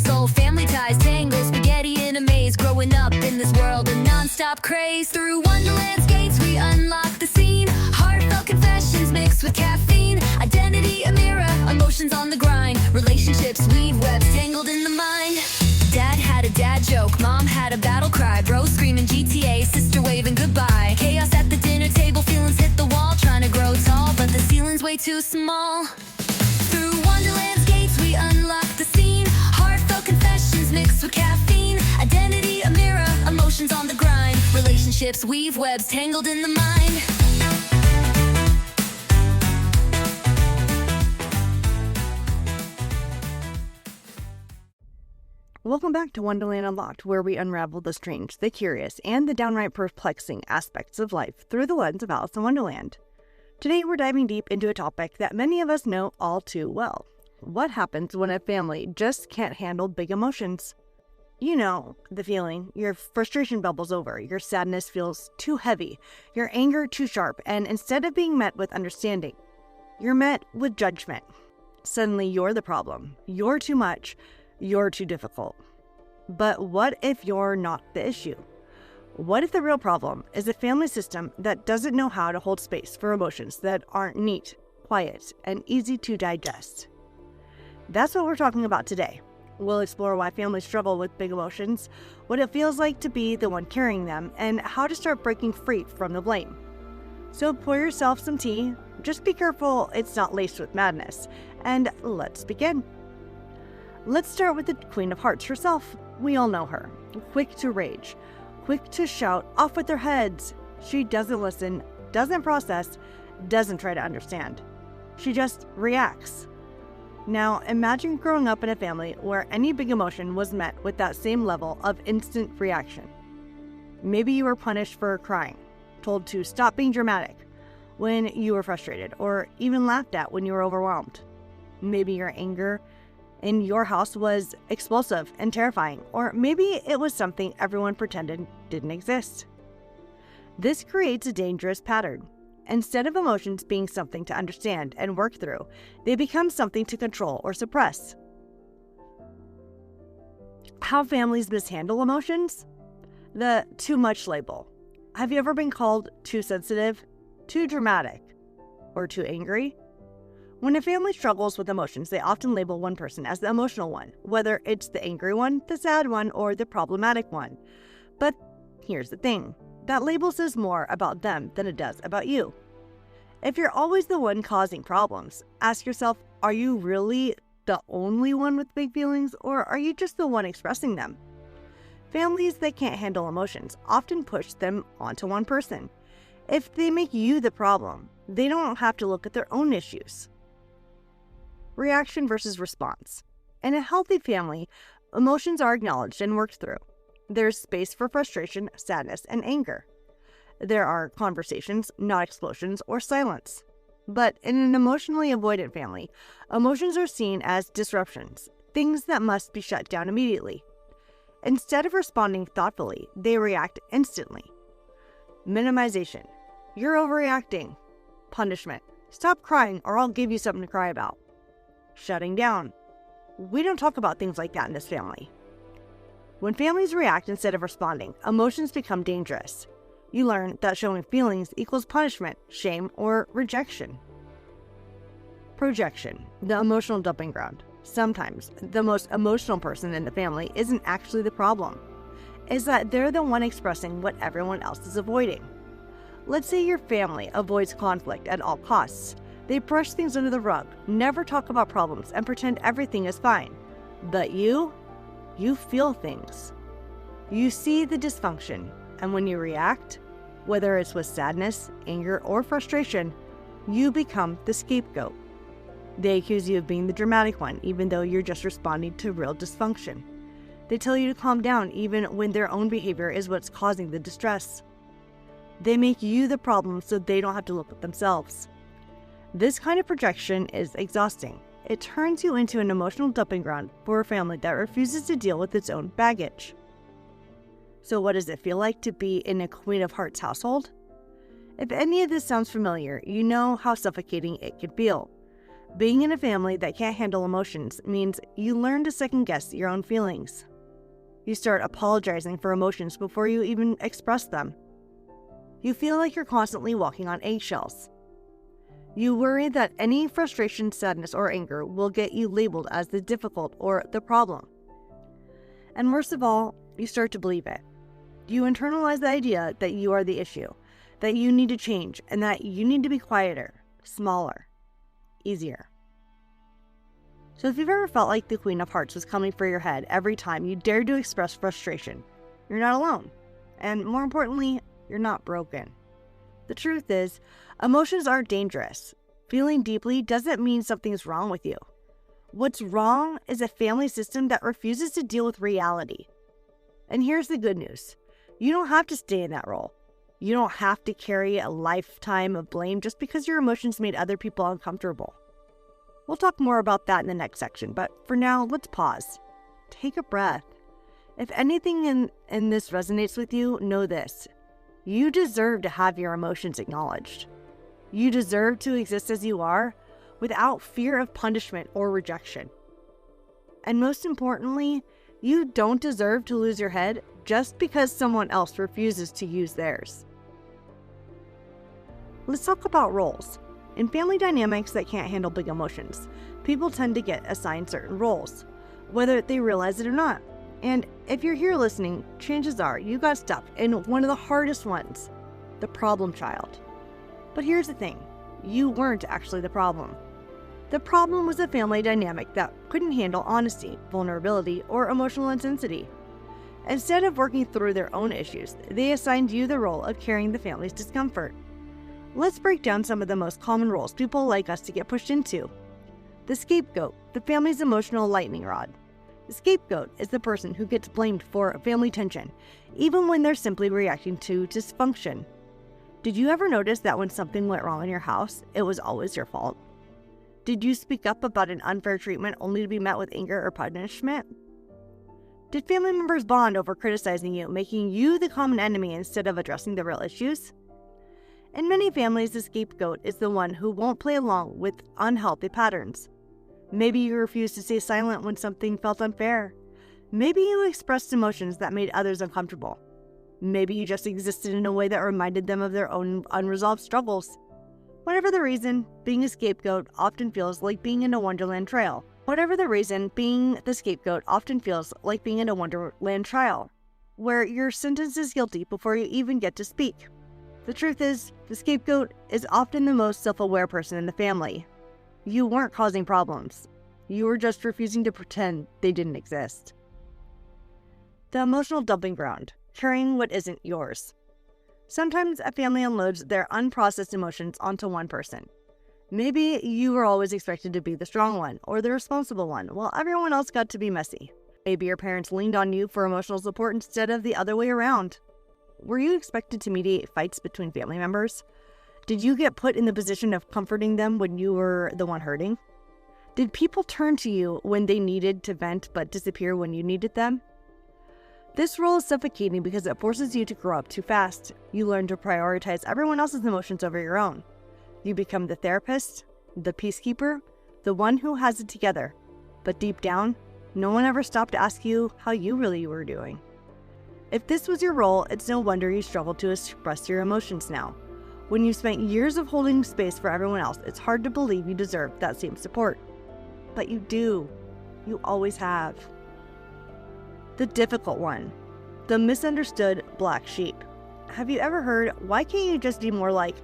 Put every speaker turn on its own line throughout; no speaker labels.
soul. Family ties tangle, spaghetti in a maze. Growing up in this world of non-stop craze. Through Wonderland's gates we unlock the scene. Heartfelt confessions mixed with caffeine. Identity a mirror, emotions on the grind. Relationships weave webs tangled in the mind. Dad had a dad joke, mom had a battle cry. Bro screaming GTA, sister waving goodbye. Chaos at the dinner table, feelings hit the wall. Trying to grow tall, but the ceiling's way too small. Through Wonderland's gates we unlock the scene. Heartfelt confessions mixed with caffeine. Identity a mirror, emotions on the grind. Relationships weave webs tangled in the mind.
Welcome back to Wonderland Unlocked, where we unravel the strange, the curious, and the downright perplexing aspects of life through the lens of Alice in Wonderland. Today we're diving deep into a topic that many of us know all too well. What happens when a family just can't handle big emotions? You know the feeling. Your frustration bubbles over, your sadness feels too heavy, your anger too sharp, and instead of being met with understanding, you're met with judgment. Suddenly you're the problem. You're too much. You're too difficult. But what if you're not the issue? What if the real problem is a family system that doesn't know how to hold space for emotions that aren't neat, quiet, and easy to digest? That's what we're talking about today. We'll explore why families struggle with big emotions, what it feels like to be the one carrying them, and how to start breaking free from the blame. So pour yourself some tea, just be careful it's not laced with madness, and let's begin. Let's start with the Queen of Hearts herself. We all know her. Quick to rage, quick to shout, off with their heads. She doesn't listen, doesn't process, doesn't try to understand. She just reacts. Now, imagine growing up in a family where any big emotion was met with that same level of instant reaction. Maybe you were punished for crying, told to stop being dramatic when you were frustrated, or even laughed at when you were overwhelmed. Maybe your anger in your house was explosive and terrifying, or maybe it was something everyone pretended didn't exist. This creates a dangerous pattern. Instead of emotions being something to understand and work through, they become something to control or suppress. How families mishandle emotions? The too much label. Have you ever been called too sensitive, too dramatic, or too angry? When a family struggles with emotions, they often label one person as the emotional one, whether it's the angry one, the sad one, or the problematic one. But here's the thing, that label says more about them than it does about you. If you're always the one causing problems, ask yourself, are you really the only one with big feelings, or are you just the one expressing them? Families that can't handle emotions often push them onto one person. If they make you the problem, they don't have to look at their own issues. Reaction versus response. In a healthy family, emotions are acknowledged and worked through. There's space for frustration, sadness, and anger. There are conversations, not explosions or silence. But in an emotionally avoidant family, emotions are seen as disruptions, things that must be shut down immediately. Instead of responding thoughtfully, they react instantly. Minimization. You're overreacting. Punishment. Stop crying or I'll give you something to cry about. Shutting down. We don't talk about things like that in this family. When families react instead of responding, emotions become dangerous. You learn that showing feelings equals punishment, shame, or rejection. Projection, the emotional dumping ground. Sometimes the most emotional person in the family isn't actually the problem. It's that they're the one expressing what everyone else is avoiding. Let's say your family avoids conflict at all costs. They brush things under the rug, never talk about problems, and pretend everything is fine. But you feel things. You see the dysfunction, and when you react, whether it's with sadness, anger, or frustration, you become the scapegoat. They accuse you of being the dramatic one, even though you're just responding to real dysfunction. They tell you to calm down, even when their own behavior is what's causing the distress. They make you the problem so they don't have to look at themselves. This kind of projection is exhausting. It turns you into an emotional dumping ground for a family that refuses to deal with its own baggage. So what does it feel like to be in a Queen of Hearts household? If any of this sounds familiar, you know how suffocating it can feel. Being in a family that can't handle emotions means you learn to second-guess your own feelings. You start apologizing for emotions before you even express them. You feel like you're constantly walking on eggshells. You worry that any frustration, sadness, or anger will get you labeled as the difficult or the problem. And worst of all, you start to believe it. You internalize the idea that you are the issue, that you need to change, and that you need to be quieter, smaller, easier. So if you've ever felt like the Queen of Hearts was coming for your head every time you dared to express frustration, you're not alone. And more importantly, you're not broken. The truth is, emotions aren't dangerous. Feeling deeply doesn't mean something's wrong with you. What's wrong is a family system that refuses to deal with reality. And here's the good news. You don't have to stay in that role. You don't have to carry a lifetime of blame just because your emotions made other people uncomfortable. We'll talk more about that in the next section, but for now, let's pause. Take a breath. If anything in this resonates with you, know this. You deserve to have your emotions acknowledged. You deserve to exist as you are without fear of punishment or rejection. And most importantly, you don't deserve to lose your head just because someone else refuses to use theirs. Let's talk about roles. In family dynamics that can't handle big emotions, people tend to get assigned certain roles, whether they realize it or not. And if you're here listening, chances are you got stuck in one of the hardest ones, the problem child. But here's the thing, you weren't actually the problem. The problem was a family dynamic that couldn't handle honesty, vulnerability, or emotional intensity. Instead of working through their own issues, they assigned you the role of carrying the family's discomfort. Let's break down some of the most common roles people like us to get pushed into. The scapegoat, the family's emotional lightning rod. The scapegoat is the person who gets blamed for family tension, even when they're simply reacting to dysfunction. Did you ever notice that when something went wrong in your house, it was always your fault? Did you speak up about an unfair treatment only to be met with anger or punishment? Did family members bond over criticizing you, making you the common enemy instead of addressing the real issues? In many families, the scapegoat is the one who won't play along with unhealthy patterns. Maybe you refused to stay silent when something felt unfair. Maybe you expressed emotions that made others uncomfortable. Maybe you just existed in a way that reminded them of their own unresolved struggles. Whatever the reason, being a scapegoat often feels like being in a Wonderland trial. Where you're sentenced as guilty before you even get to speak. The truth is, the scapegoat is often the most self-aware person in the family. You weren't causing problems. You were just refusing to pretend they didn't exist. The emotional dumping ground, carrying what isn't yours. Sometimes a family unloads their unprocessed emotions onto one person. Maybe you were always expected to be the strong one or the responsible one, while everyone else got to be messy. Maybe your parents leaned on you for emotional support instead of the other way around. Were you expected to mediate fights between family members? Did you get put in the position of comforting them when you were the one hurting? Did people turn to you when they needed to vent but disappear when you needed them? This role is suffocating because it forces you to grow up too fast. You learn to prioritize everyone else's emotions over your own. You become the therapist, the peacekeeper, the one who has it together. But deep down, no one ever stopped to ask you how you really were doing. If this was your role, it's no wonder you struggle to express your emotions now. When you spent years of holding space for everyone else, it's hard to believe you deserve that same support. But you do. You always have. The difficult one. The misunderstood black sheep. Have you ever heard, why can't you just be more like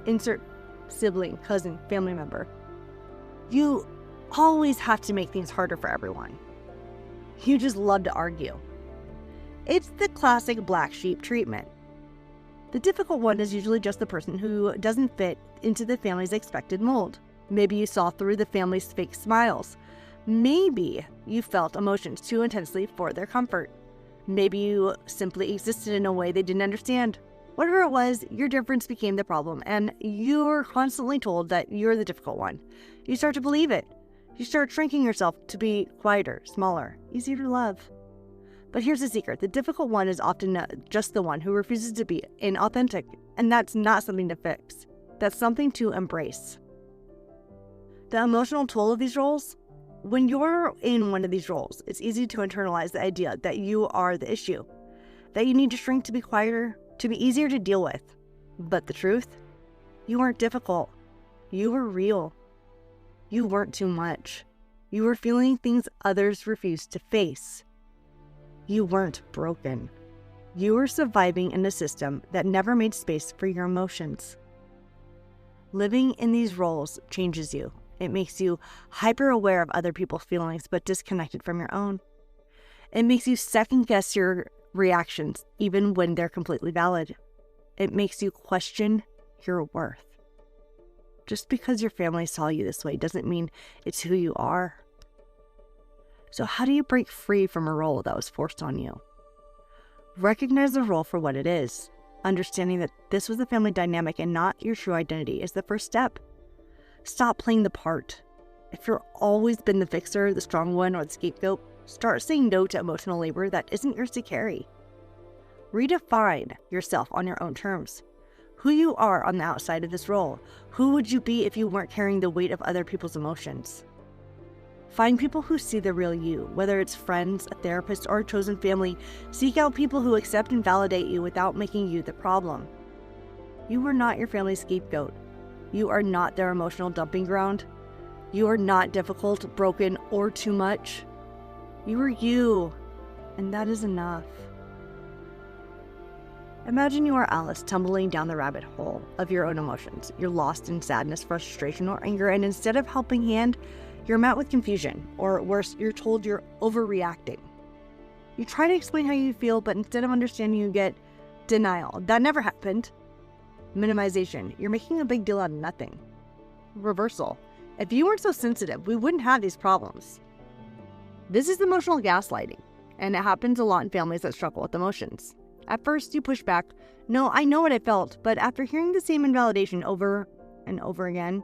insert sibling, cousin, family member? You always have to make things harder for everyone. You just love to argue. It's the classic black sheep treatment. The difficult one is usually just the person who doesn't fit into the family's expected mold. Maybe you saw through the family's fake smiles. Maybe you felt emotions too intensely for their comfort. Maybe you simply existed in a way they didn't understand. Whatever it was, your difference became the problem, and you were constantly told that you're the difficult one. You start to believe it. You start shrinking yourself to be quieter, smaller, easier to love. But here's the secret. The difficult one is often just the one who refuses to be inauthentic, and that's not something to fix. That's something to embrace. The emotional toll of these roles, when you're in one of these roles, it's easy to internalize the idea that you are the issue, that you need to shrink to be quieter, to be easier to deal with. But the truth, you weren't difficult. You were real. You weren't too much. You were feeling things others refused to face. You weren't broken. You were surviving in a system that never made space for your emotions. Living in these roles changes you. It makes you hyper aware of other people's feelings, but disconnected from your own. It makes you second guess your reactions, even when they're completely valid. It makes you question your worth. Just because your family saw you this way doesn't mean it's who you are. So how do you break free from a role that was forced on you? Recognize the role for what it is. Understanding that this was a family dynamic and not your true identity is the first step. Stop playing the part. If you've always been the fixer, the strong one, or the scapegoat, start saying no to emotional labor that isn't yours to carry. Redefine yourself on your own terms. Who you are on the outside of this role. Who would you be if you weren't carrying the weight of other people's emotions? Find people who see the real you, whether it's friends, a therapist, or a chosen family. Seek out people who accept and validate you without making you the problem. You are not your family's scapegoat. You are not their emotional dumping ground. You are not difficult, broken, or too much. You are you, and that is enough. Imagine you are Alice tumbling down the rabbit hole of your own emotions. You're lost in sadness, frustration, or anger, and instead of helping hand, you're met with confusion, or worse, you're told you're overreacting. You try to explain how you feel, but instead of understanding, you get denial. That never happened. Minimization. You're making a big deal out of nothing. Reversal. If you weren't so sensitive, we wouldn't have these problems. This is emotional gaslighting, and it happens a lot in families that struggle with emotions. At first, you push back. No, I know what I felt, but after hearing the same invalidation over and over again,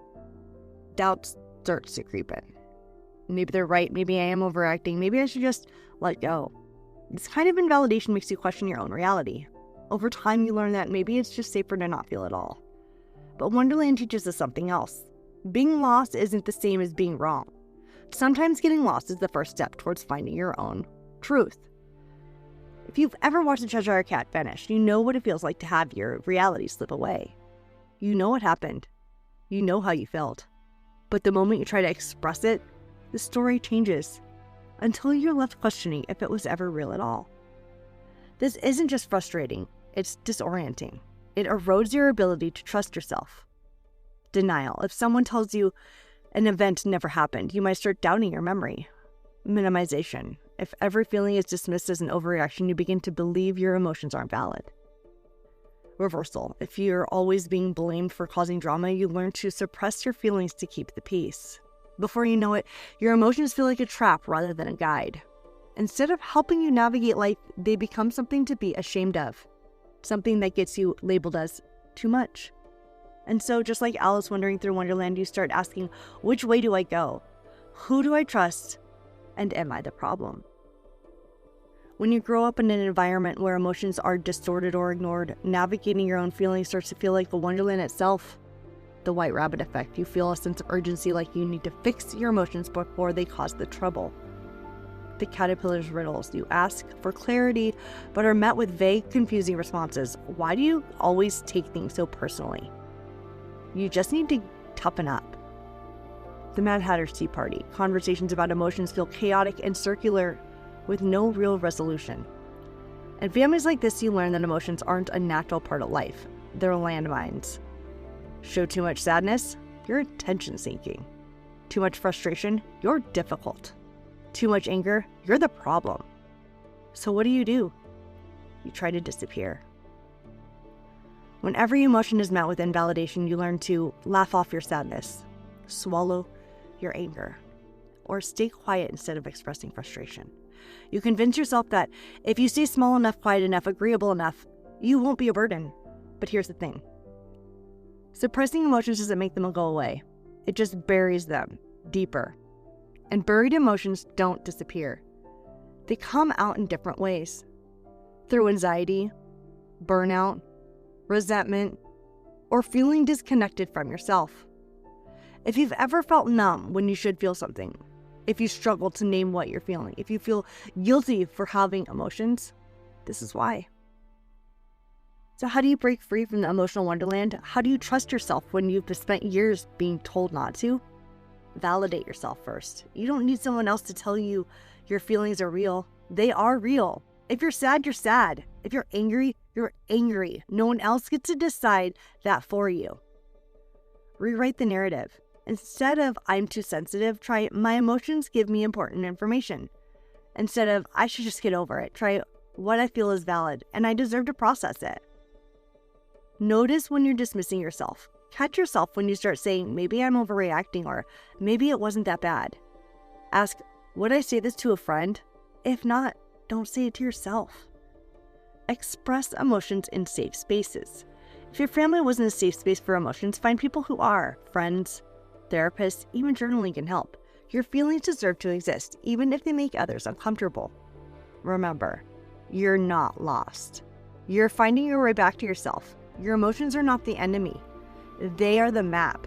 doubt starts to creep in. Maybe they're right. Maybe I am overacting. Maybe I should just let go. This kind of invalidation makes you question your own reality. Over time, you learn that maybe it's just safer to not feel at all. But Wonderland teaches us something else. Being lost isn't the same as being wrong. Sometimes getting lost is the first step towards finding your own truth. If you've ever watched a Cheshire Cat vanish, you know what it feels like to have your reality slip away. You know what happened. You know how you felt. But the moment you try to express it, the story changes until you're left questioning if it was ever real at all. This isn't just frustrating, it's disorienting. It erodes your ability to trust yourself. Denial. If someone tells you an event never happened, you might start doubting your memory. Minimization. If every feeling is dismissed as an overreaction, you begin to believe your emotions aren't valid. Reversal. If you're always being blamed for causing drama, you learn to suppress your feelings to keep the peace. Before you know it, your emotions feel like a trap rather than a guide. Instead of helping you navigate life, they become something to be ashamed of. Something that gets you labeled as too much. And so, just like Alice wandering through Wonderland, you start asking, which way do I go? Who do I trust? And am I the problem? When you grow up in an environment where emotions are distorted or ignored, navigating your own feelings starts to feel like the Wonderland itself. The white rabbit effect. You feel a sense of urgency, like you need to fix your emotions before they cause the trouble. The caterpillar's riddles. You ask for clarity, but are met with vague, confusing responses. Why do you always take things so personally? You just need to toughen up. The Mad Hatter's Tea Party. Conversations about emotions feel chaotic and circular with no real resolution. In families like this, you learn that emotions aren't a natural part of life. They're landmines. Show too much sadness, you're attention seeking. Too much frustration, you're difficult. Too much anger, you're the problem. So what do? You try to disappear. When every emotion is met with invalidation, you learn to laugh off your sadness, swallow your anger, or stay quiet instead of expressing frustration. You convince yourself that if you stay small enough, quiet enough, agreeable enough, you won't be a burden. But here's the thing. Suppressing emotions doesn't make them go away. It just buries them deeper. And buried emotions don't disappear. They come out in different ways. Through anxiety, burnout, resentment, or feeling disconnected from yourself. If you've ever felt numb when you should feel something, if you struggle to name what you're feeling, if you feel guilty for having emotions, this is why. So how do you break free from the emotional wonderland? How do you trust yourself when you've spent years being told not to? Validate yourself first. You don't need someone else to tell you your feelings are real. They are real. If you're sad, you're sad. If you're angry, you're angry. No one else gets to decide that for you. Rewrite the narrative. Instead of I'm too sensitive, try my emotions give me important information. Instead of I should just get over it, try what I feel is valid and I deserve to process it. Notice when you're dismissing yourself. Catch yourself when you start saying, maybe I'm overreacting or maybe it wasn't that bad. Ask, would I say this to a friend? If not, don't say it to yourself. Express emotions in safe spaces. If your family wasn't a safe space for emotions, find people who are. Friends, therapists, even journaling can help. Your feelings deserve to exist, even if they make others uncomfortable. Remember, you're not lost. You're finding your way back to yourself. Your emotions are not the enemy. They are the map.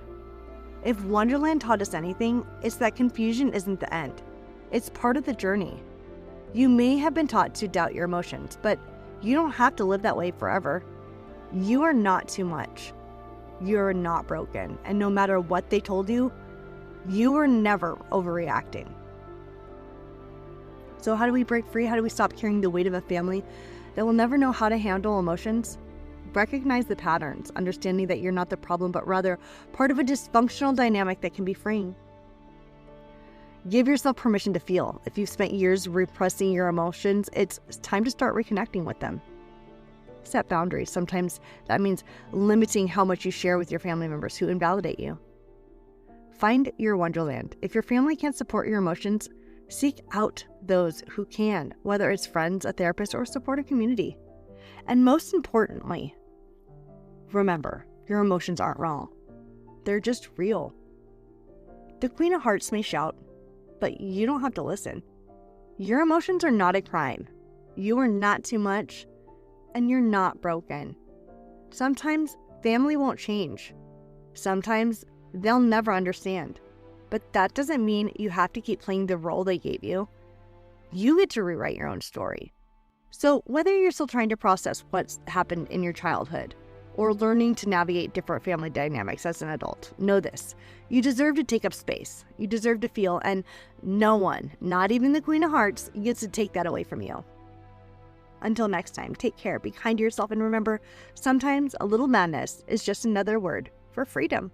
If Wonderland taught us anything, it's that confusion isn't the end. It's part of the journey. You may have been taught to doubt your emotions, but you don't have to live that way forever. You are not too much. You're not broken. And no matter what they told you, you were never overreacting. So how do we break free? How do we stop carrying the weight of a family that will never know how to handle emotions? Recognize the patterns, understanding that you're not the problem, but rather part of a dysfunctional dynamic that can be freeing. Give yourself permission to feel. If you've spent years repressing your emotions, it's time to start reconnecting with them. Set boundaries. Sometimes that means limiting how much you share with your family members who invalidate you. Find your wonderland. If your family can't support your emotions, seek out those who can, whether it's friends, a therapist, or a supportive community. And most importantly, remember, your emotions aren't wrong. They're just real. The Queen of Hearts may shout, but you don't have to listen. Your emotions are not a crime. You are not too much, and you're not broken. Sometimes family won't change. Sometimes they'll never understand. But that doesn't mean you have to keep playing the role they gave you. You get to rewrite your own story. So whether you're still trying to process what's happened in your childhood or learning to navigate different family dynamics as an adult, know this. You deserve to take up space. You deserve to feel, and no one, not even the Queen of Hearts, gets to take that away from you. Until next time, take care, be kind to yourself, and remember, sometimes a little madness is just another word for freedom.